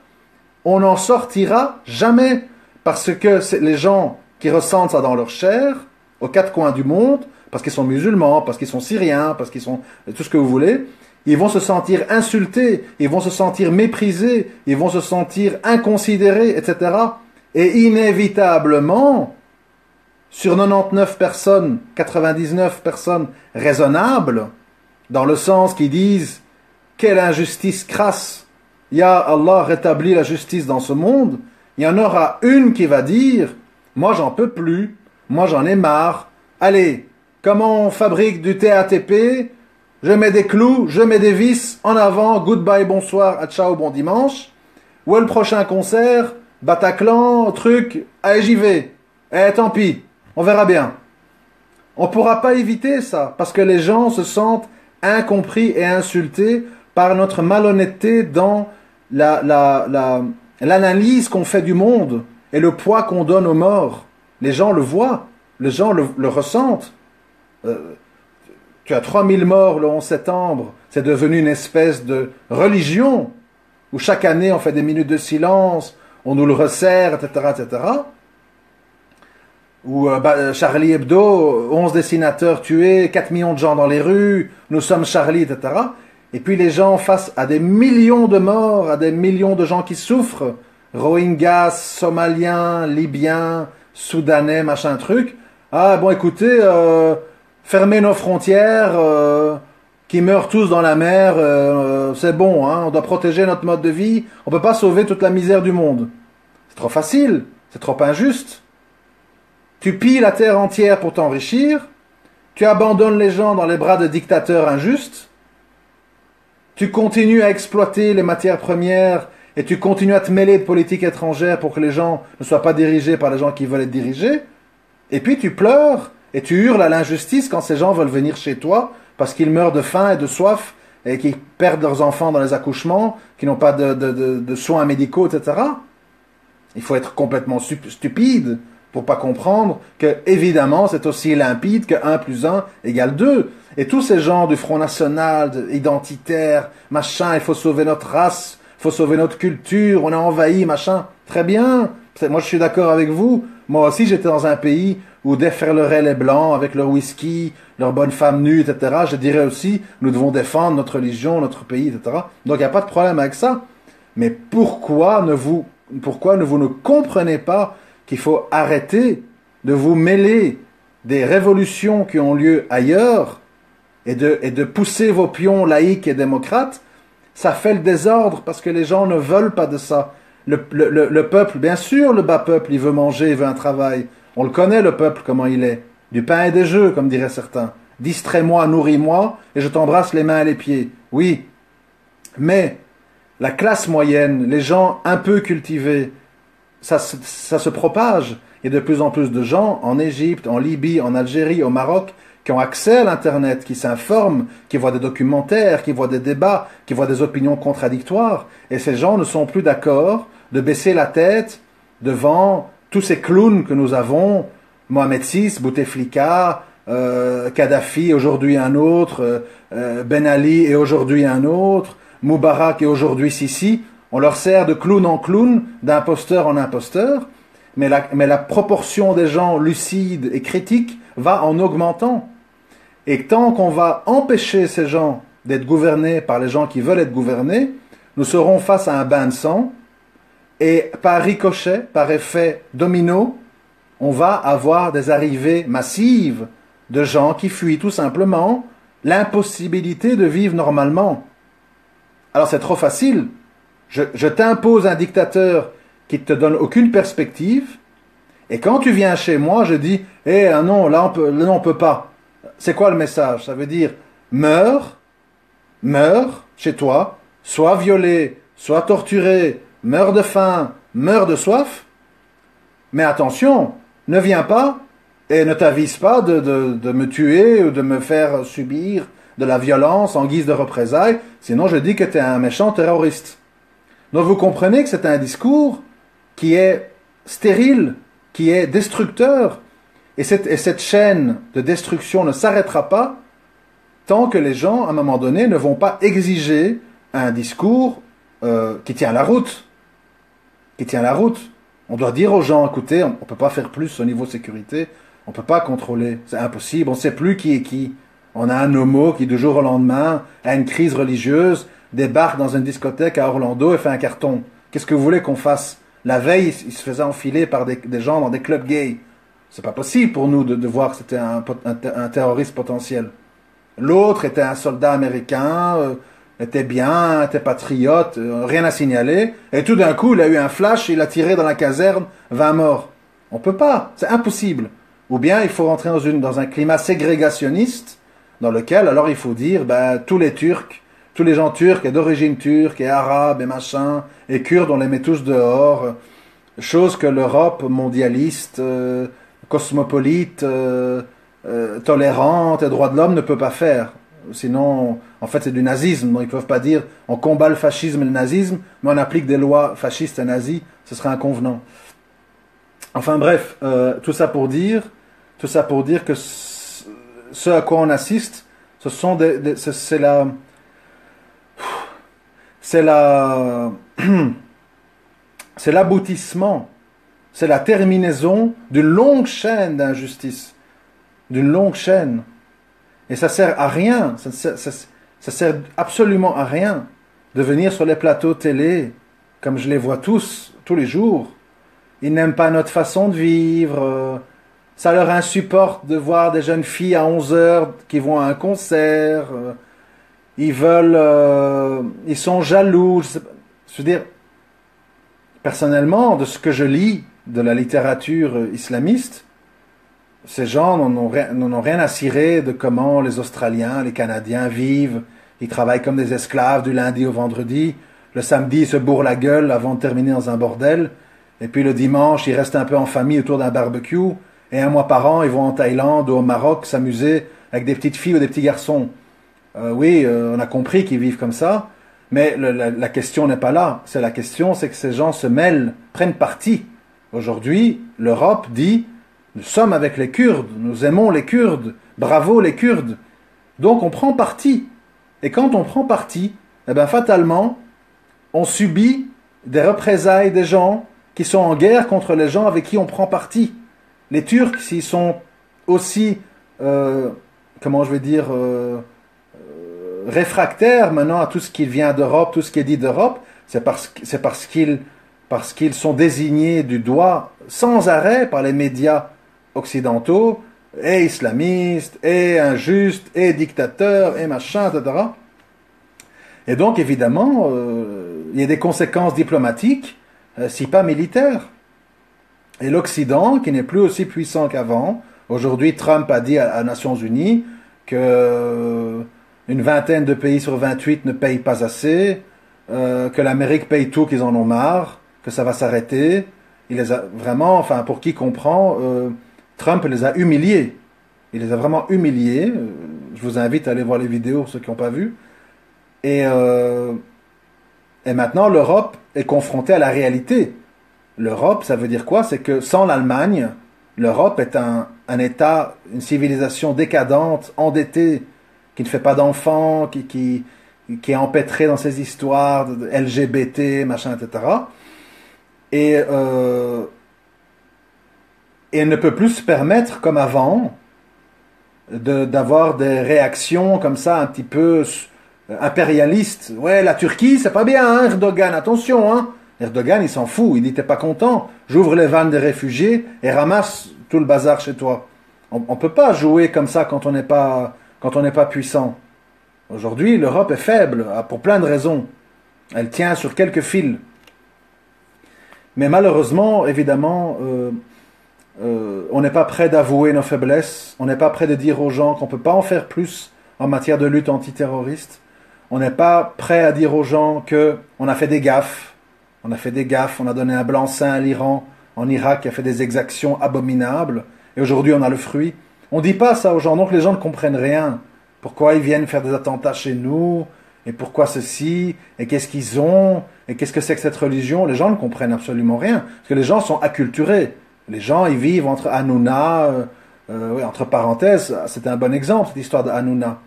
on n'en sortira jamais, parce que les gens qui ressentent ça dans leur chair, aux 4 coins du monde, parce qu'ils sont musulmans, parce qu'ils sont syriens, parce qu'ils sont tout ce que vous voulez, ils vont se sentir insultés, ils vont se sentir méprisés, ils vont se sentir inconsidérés, etc. Et inévitablement, sur 99 personnes, 99 personnes raisonnables, dans le sens qui disent « Quelle injustice crasse ! Ya Allah, rétablit la justice dans ce monde », il y en aura une qui va dire « Moi j'en peux plus, moi j'en ai marre, allez, comment on fabrique du TATP ? Je mets des clous, je mets des vis, en avant, goodbye, bonsoir, à ciao, bon dimanche. Où est le prochain concert? Bataclan, truc, allez j'y vais. Eh tant pis, on verra bien. » On ne pourra pas éviter ça, parce que les gens se sentent incompris et insultés par notre malhonnêteté dans l'analyse qu'on fait du monde et le poids qu'on donne aux morts. Les gens le voient, les gens le ressentent. Tu as 3000 morts le 11 septembre, c'est devenu une espèce de religion, où chaque année on fait des minutes de silence, on nous le resserre, etc., etc. Ou Charlie Hebdo, 11 dessinateurs tués, 4 millions de gens dans les rues, nous sommes Charlie, etc. Et puis les gens face à des millions de morts, à des millions de gens qui souffrent, Rohingyas, Somaliens, Libyens, Soudanais, machin truc. Ah bon écoutez, fermer nos frontières, qui meurent tous dans la mer, c'est bon, hein, on doit protéger notre mode de vie, on ne peut pas sauver toute la misère du monde. C'est trop facile, c'est trop injuste. Tu pilles la terre entière pour t'enrichir. Tu abandonnes les gens dans les bras de dictateurs injustes. Tu continues à exploiter les matières premières et tu continues à te mêler de politique étrangère pour que les gens ne soient pas dirigés par les gens qui veulent être dirigés. Et puis tu pleures et tu hurles à l'injustice quand ces gens veulent venir chez toi parce qu'ils meurent de faim et de soif et qu'ils perdent leurs enfants dans les accouchements, qui n'ont pas de soins médicaux, etc. Il faut être complètement stupide pour pas comprendre que, évidemment, c'est aussi limpide que 1 plus 1 égale 2. Et tous ces gens du Front National, identitaire, machin, il faut sauver notre race, il faut sauver notre culture, on a envahi, machin. Très bien. Moi, je suis d'accord avec vous. Moi aussi, j'étais dans un pays où déferleraient les Blancs avec leur whisky, leurs bonnes femmes nues, etc. Je dirais aussi, nous devons défendre notre religion, notre pays, etc. Donc, il n'y a pas de problème avec ça. Mais pourquoi ne vous ne comprenez pas qu'il faut arrêter de vous mêler des révolutions qui ont lieu ailleurs et de pousser vos pions laïcs et démocrates? Ça fait le désordre parce que les gens ne veulent pas de ça. Le peuple, bien sûr, le bas peuple, il veut manger, il veut un travail. On le connaît, le peuple, comment il est. Du pain et des jeux, comme diraient certains. Distrais-moi, nourris-moi, et je t'embrasse les mains et les pieds. Oui. Mais la classe moyenne, les gens un peu cultivés, ça se propage. Il y a de plus en plus de gens en Égypte, en Libye, en Algérie, au Maroc, qui ont accès à l'Internet, qui s'informent, qui voient des documentaires, qui voient des débats, qui voient des opinions contradictoires. Et ces gens ne sont plus d'accord de baisser la tête devant tous ces clowns que nous avons, Mohamed VI, Bouteflika, Kadhafi, aujourd'hui un autre, Ben Ali et aujourd'hui un autre, Moubarak et aujourd'hui Sisi. On leur sert de clown en clown, d'imposteur en imposteur, mais la proportion des gens lucides et critiques va en augmentant. Et tant qu'on va empêcher ces gens d'être gouvernés par les gens qui veulent être gouvernés, nous serons face à un bain de sang, et par ricochet, par effet domino, on va avoir des arrivées massives de gens qui fuient tout simplement l'impossibilité de vivre normalement. Alors c'est trop facile. Je t'impose un dictateur qui ne te donne aucune perspective, et quand tu viens chez moi, je dis « Eh non, là on peut pas ». C'est quoi le message? Ça veut dire « Meurs chez toi, sois violé, sois torturé, meurs de faim, meurs de soif, mais attention, ne viens pas et ne t'avise pas de me tuer ou de me faire subir de la violence en guise de représailles, sinon je dis que tu es un méchant terroriste ». Donc vous comprenez que c'est un discours qui est stérile, qui est destructeur. Et cette chaîne de destruction ne s'arrêtera pas tant que les gens, à un moment donné, ne vont pas exiger un discours qui tient la route. Qui tient la route. On doit dire aux gens, écoutez, on ne peut pas faire plus au niveau sécurité, on ne peut pas contrôler, c'est impossible, on ne sait plus qui est qui. On a un homo qui, du jour au lendemain, a une crise religieuse, débarque dans une discothèque à Orlando et fait un carton. Qu'est-ce que vous voulez qu'on fasse? La veille, il se faisait enfiler par des gens dans des clubs gays. C'est pas possible pour nous de voir que c'était un terroriste potentiel. L'autre était un soldat américain, était bien, était patriote, rien à signaler. Et tout d'un coup, il a eu un flash, il a tiré dans la caserne, 20 morts. On peut pas, c'est impossible. Ou bien il faut rentrer dans un climat ségrégationniste, dans lequel alors il faut dire, tous les Turcs, tous les gens turcs et d'origine turque et arabes et machin, et kurdes, on les met tous dehors. Chose que l'Europe mondialiste, cosmopolite, tolérante et droits de l'homme ne peut pas faire. Sinon, en fait, c'est du nazisme. Donc, ils ne peuvent pas dire on combat le fascisme et le nazisme, mais on applique des lois fascistes et nazies. Ce serait inconvenant. Enfin bref, tout ça pour dire que ce à quoi on assiste, c'est l'aboutissement, c'est la terminaison d'une longue chaîne d'injustice, d'une longue chaîne. Et ça sert à rien, ça sert absolument à rien de venir sur les plateaux télé, comme je les vois tous les jours. Ils n'aiment pas notre façon de vivre, ça leur insupporte de voir des jeunes filles à 11 heures qui vont à un concert, ils sont jaloux. Je veux dire, personnellement, de ce que je lis de la littérature islamiste, Ces gens n'en ont rien à cirer de comment les Australiens, les Canadiens vivent. Ils travaillent comme des esclaves du lundi au vendredi. Le samedi, ils se bourrent la gueule avant de terminer dans un bordel. Et puis le dimanche, ils restent un peu en famille autour d'un barbecue. Et un mois par an, ils vont en Thaïlande ou au Maroc s'amuser avec des petites filles ou des petits garçons. Oui, on a compris qu'ils vivent comme ça. Mais la question n'est pas là. La question, c'est que ces gens se mêlent, prennent parti. Aujourd'hui, l'Europe dit, nous sommes avec les Kurdes, nous aimons les Kurdes, bravo les Kurdes. Donc on prend parti. Et quand on prend parti, eh ben fatalement, on subit des représailles des gens qui sont en guerre contre les gens avec qui on prend parti. Les Turcs, s'ils sont aussi, comment je vais dire, réfractaires maintenant à tout ce qui vient d'Europe, tout ce qui est dit d'Europe, c'est parce qu'ils sont désignés du doigt sans arrêt par les médias occidentaux, et islamistes, et injustes, et dictateurs, et machin, etc. Et donc, évidemment, il y a des conséquences diplomatiques, si pas militaires. Et l'Occident, qui n'est plus aussi puissant qu'avant, aujourd'hui, Trump a dit aux Nations Unies que une vingtaine de pays sur 28 ne payent pas assez, que l'Amérique paye tout, qu'ils en ont marre, que ça va s'arrêter. Il les a vraiment, enfin, pour qui comprend, Trump les a humiliés. Il les a vraiment humiliés. Je vous invite à aller voir les vidéos, ceux qui n'ont pas vu. Et maintenant, l'Europe est confrontée à la réalité. L'Europe, ça veut dire quoi? C'est que sans l'Allemagne, l'Europe est un État, une civilisation décadente, endettée, qui ne fait pas d'enfants, qui est empêtrée dans ses histoires de LGBT, machin, etc. Et elle ne peut plus se permettre, comme avant, d'avoir des réactions comme ça, un petit peu impérialistes. Ouais, la Turquie, c'est pas bien, hein, Erdogan, attention, hein. Erdogan, il s'en fout, il dit t'es pas content, j'ouvre les vannes des réfugiés et ramasse tout le bazar chez toi. On peut pas jouer comme ça quand on n'est pas puissant. Aujourd'hui, l'Europe est faible, pour plein de raisons. Elle tient sur quelques fils. Mais malheureusement, évidemment, on n'est pas prêt d'avouer nos faiblesses, on n'est pas prêt de dire aux gens qu'on ne peut pas en faire plus en matière de lutte antiterroriste, on n'est pas prêt à dire aux gens qu'on a fait des gaffes, on a donné un blanc-seing à l'Iran, en Irak, qui a fait des exactions abominables, et aujourd'hui on a le fruit. On ne dit pas ça aux gens, donc les gens ne comprennent rien. Pourquoi ils viennent faire des attentats chez nous, et pourquoi ceci, et qu'est-ce qu'ils ont, et qu'est-ce que c'est que cette religion? Les gens ne comprennent absolument rien, parce que les gens sont acculturés. Les gens, ils vivent entre Hanouna, oui, entre parenthèses, c'est un bon exemple, cette histoire de Hanouna.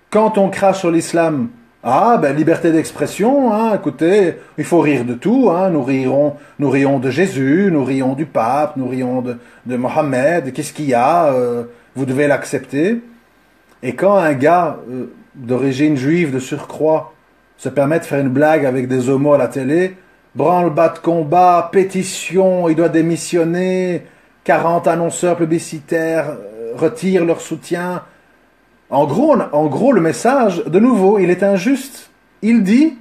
Quand on crache sur l'islam, ah, ben, liberté d'expression, hein, écoutez, il faut rire de tout, hein, nous rions de Jésus, nous rions du pape, nous rions de Mohammed, qu'est-ce qu'il y a, vous devez l'accepter. Et quand un gars d'origine juive de surcroît se permet de faire une blague avec des homos à la télé, branle-bas de combat, pétition, il doit démissionner, 40 annonceurs publicitaires retirent leur soutien. En gros, le message, de nouveau, il est injuste. Il dit,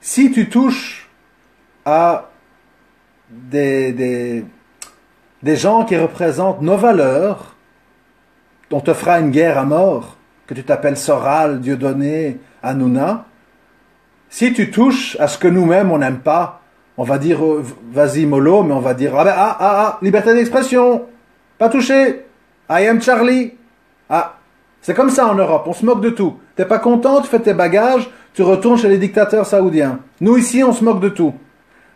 si tu touches à des gens qui représentent nos valeurs, on te fera une guerre à mort, que tu t'appelles Soral, Dieudonné, Hanouna. Si tu touches à ce que nous-mêmes on n'aime pas, on va dire vas-y mollo, mais on va dire liberté d'expression, pas touché, I am Charlie. Ah, c'est comme ça en Europe, on se moque de tout. T'es pas content, tu fais tes bagages, tu retournes chez les dictateurs saoudiens. Nous ici, on se moque de tout.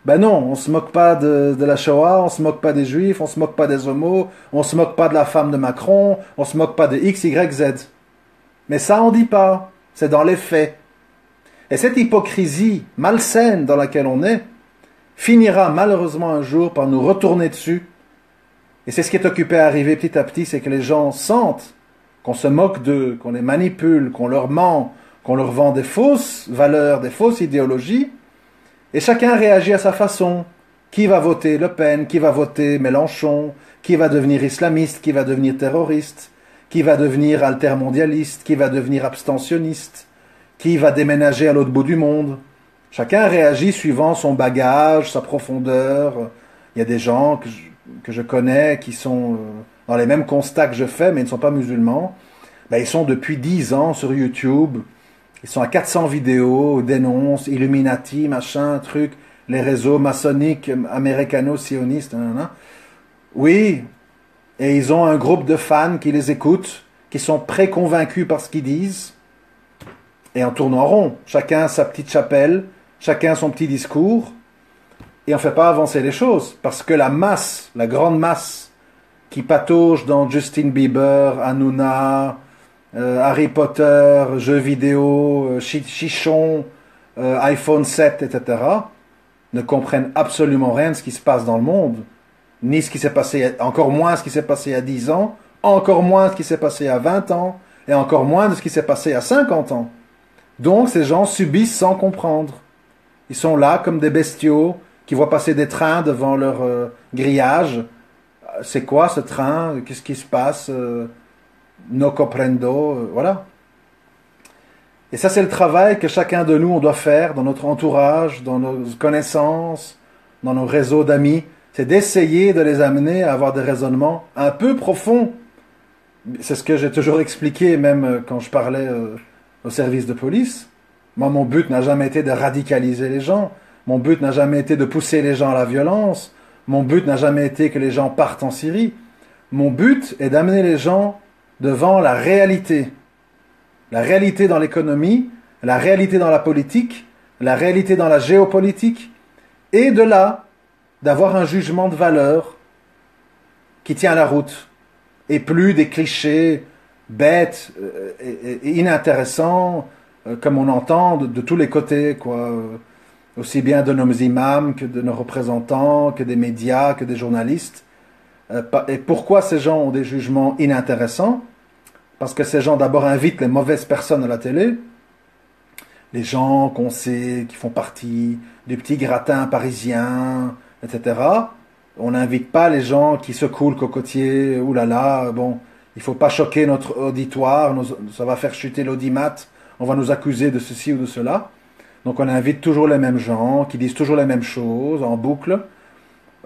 Ben non, on se moque pas de la Shoah, on se moque pas des Juifs, on se moque pas des homos, on se moque pas de la femme de Macron, on se moque pas de X, Y, Z. Mais ça, on dit pas. C'est dans les faits. Et cette hypocrisie malsaine dans laquelle on est finira malheureusement un jour par nous retourner dessus. Et c'est ce qui est occupé à arriver petit à petit, c'est que les gens sentent qu'on se moque d'eux, qu'on les manipule, qu'on leur ment, qu'on leur vend des fausses valeurs, des fausses idéologies. Et chacun réagit à sa façon. Qui va voter Le Pen? Qui va voter Mélenchon? Qui va devenir islamiste? Qui va devenir terroriste? Qui va devenir altermondialiste? Qui va devenir abstentionniste? Qui va déménager à l'autre bout du monde? Chacun réagit suivant son bagage, sa profondeur. Il y a des gens que je connais, qui sont dans les mêmes constats que je fais, mais ils ne sont pas musulmans, ben, ils sont depuis 10 ans sur YouTube, ils sont à 400 vidéos, dénoncent, Illuminati, machin, truc, les réseaux maçonniques, américano-sionistes, nanana. Oui, et ils ont un groupe de fans qui les écoutent, qui sont préconvaincus par ce qu'ils disent, et on tourne en rond. Chacun sa petite chapelle, chacun son petit discours, et on ne fait pas avancer les choses, parce que la masse, la grande masse, qui patauge dans Justin Bieber, Hanouna, Harry Potter, jeux vidéo, chichon, iPhone 7, etc., ne comprennent absolument rien de ce qui se passe dans le monde, ni ce qui s'est passé, encore moins ce qui s'est passé il y a 10 ans, encore moins ce qui s'est passé il y a 20 ans, et encore moins de ce qui s'est passé il y a 50 ans. Donc ces gens subissent sans comprendre. Ils sont là comme des bestiaux qui voient passer des trains devant leur grillage. C'est quoi ce train? Qu'est-ce qui se passe? No comprendo, voilà. Et ça, c'est le travail que chacun de nous, on doit faire dans notre entourage, dans nos connaissances, dans nos réseaux d'amis. C'est d'essayer de les amener à avoir des raisonnements un peu profonds. C'est ce que j'ai toujours expliqué, même quand je parlais au service de police. Moi, mon but n'a jamais été de radicaliser les gens. Mon but n'a jamais été de pousser les gens à la violence. Mon but n'a jamais été que les gens partent en Syrie. Mon but est d'amener les gens devant la réalité. La réalité dans l'économie, la réalité dans la politique, la réalité dans la géopolitique, et de là, d'avoir un jugement de valeur qui tient la route, et plus des clichés bêtes et inintéressants, comme on entend de tous les côtés, quoi. Aussi bien de nos imams que de nos représentants, que des médias, que des journalistes. Et pourquoi ces gens ont des jugements inintéressants? Parce que ces gens d'abord invitent les mauvaises personnes à la télé, les gens qu'on sait qui font partie du petit gratin parisien, etc. On n'invite pas les gens qui secouent le cocotier, oulala, bon, il ne faut pas choquer notre auditoire, ça va faire chuter l'audimat, on va nous accuser de ceci ou de cela. Donc on invite toujours les mêmes gens, qui disent toujours les mêmes choses, en boucle.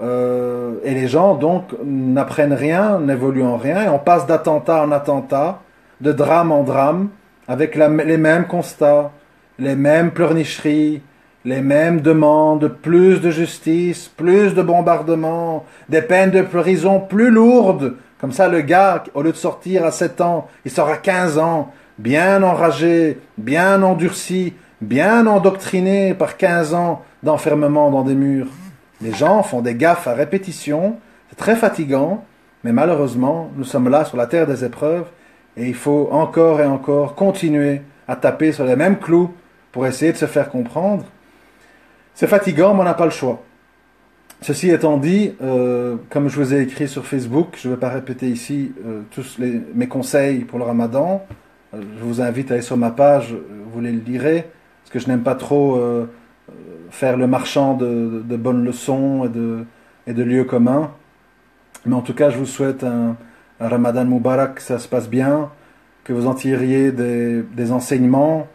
Et les gens, donc, n'apprennent rien, n'évoluent en rien, et on passe d'attentat en attentat, de drame en drame, avec les mêmes constats, les mêmes pleurnicheries, les mêmes demandes, plus de justice, plus de bombardements, des peines de prison plus lourdes. Comme ça, le gars, au lieu de sortir à 7 ans, il sort à 15 ans, bien enragé, bien endurci, bien endoctriné par 15 ans d'enfermement dans des murs. Les gens font des gaffes à répétition, c'est très fatigant, mais malheureusement, nous sommes là sur la terre des épreuves, et il faut encore et encore continuer à taper sur les mêmes clous pour essayer de se faire comprendre. C'est fatigant, mais on n'a pas le choix. Ceci étant dit, comme je vous ai écrit sur Facebook, je ne vais pas répéter ici mes conseils pour le Ramadan. Je vous invite à aller sur ma page, vous les lirez, parce que je n'aime pas trop faire le marchand de bonnes leçons et de lieux communs. Mais en tout cas, je vous souhaite un Ramadan Moubarak, que ça se passe bien, que vous en tiriez des enseignements,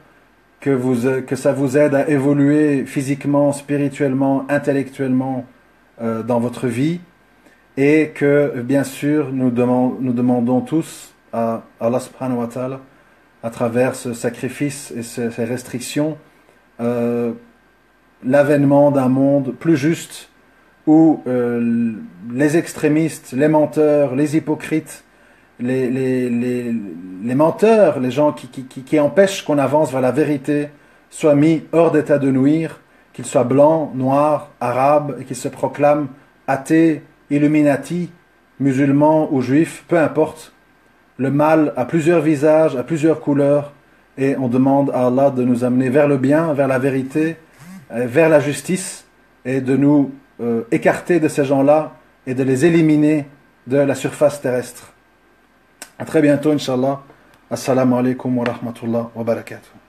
que ça vous aide à évoluer physiquement, spirituellement, intellectuellement dans votre vie, et que, bien sûr, nous demandons tous à Allah subhanahu wa ta'ala, à travers ce sacrifice et ces restrictions, l'avènement d'un monde plus juste où les extrémistes, les menteurs, les hypocrites, les menteurs, les gens qui empêchent qu'on avance vers la vérité, soient mis hors d'état de nuire, qu'ils soient blancs, noirs, arabes, et qu'ils se proclament athées, illuminati, musulmans ou juifs, peu importe. Le mal a plusieurs visages, a plusieurs couleurs, et on demande à Allah de nous amener vers le bien, vers la vérité, vers la justice, et de nous écarter de ces gens-là et de les éliminer de la surface terrestre. À très bientôt, Inch'Allah. Assalamu alaikum wa rahmatullah wa barakatuh.